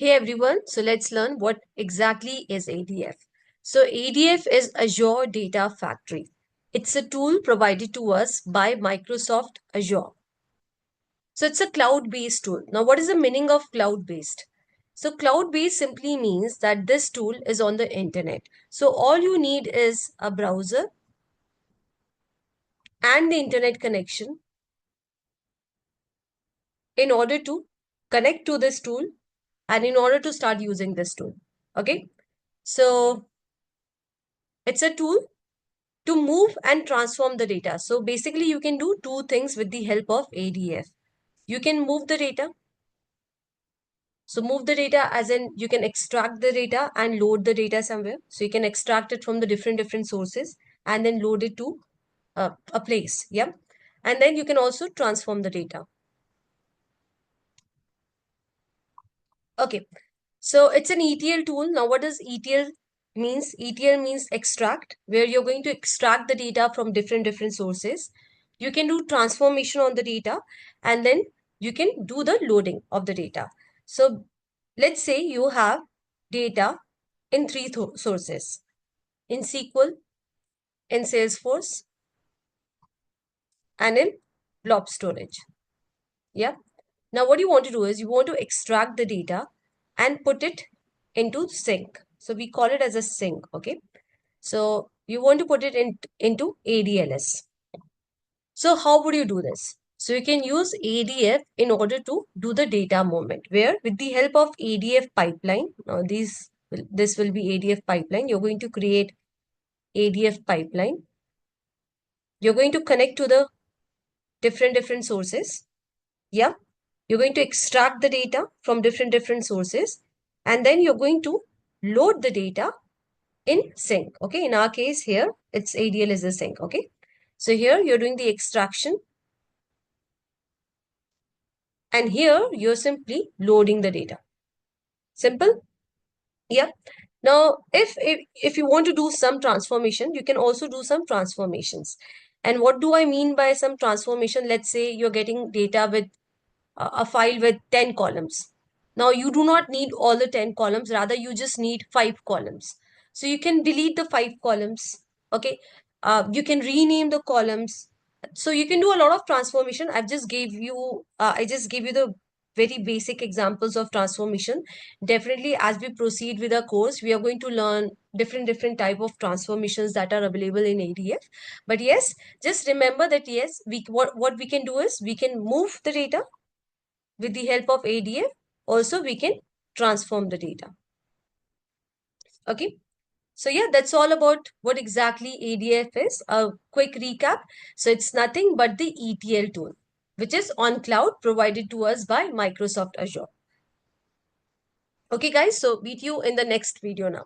Hey everyone, so let's learn what exactly is ADF. So ADF is Azure Data Factory. It's a tool provided to us by Microsoft Azure. So it's a cloud-based tool. Now what is the meaning of cloud-based? So cloud-based simply means that this tool is on the internet. So all you need is a browser and the internet connection in order to connect to this tool and in order to start using this tool. Okay, so it's a tool to move and transform the data. So basically you can do two things with the help of ADF. You can move the data. So move the data as in you can extract the data and load the data somewhere. So you can extract it from the different sources and then load it to a place. Yeah. And then you can also transform the data. Okay. So it's an ETL tool. Now what does ETL means? ETL means extract, where you're going to extract the data from different sources. You can do transformation on the data and then you can do the loading of the data. So let's say you have data in three sources, in SQL, in Salesforce, and in blob storage. Yeah. Now what you want to do is you want to extract the data and put it into sync. So we call it as a sync. Okay. So you want to put it into ADLS. So how would you do this? So you can use ADF in order to do the data movement, where with the help of ADF pipeline, now this will be ADF pipeline. You're going to create ADF pipeline. You're going to connect to the different sources. Yeah. You're going to extract the data from different sources, and then you're going to load the data in sync. Okay. In our case here, it's ADL is a sync. Okay. So here you're doing the extraction, and here you're simply loading the data. Simple. Yeah. Now, if you want to do some transformation, you can also do some transformations. And what do I mean by some transformation? Let's say you're getting data with a file with 10 columns. Now, you do not need all the 10 columns, rather, you just need 5 columns. So, you can delete the 5 columns. Okay. You can rename the columns. So, you can do a lot of transformation. I just gave you the very basic examples of transformation. Definitely, as we proceed with our course, we are going to learn different type of transformations that are available in ADF. But yes, just remember that yes, what we can do is we can move the data with the help of ADF. Also, we can transform the data. Okay. So yeah, that's all about what exactly ADF is. A quick recap. So it's nothing but the ETL tool, which is on cloud provided to us by Microsoft Azure. Okay, guys. So meet you in the next video now.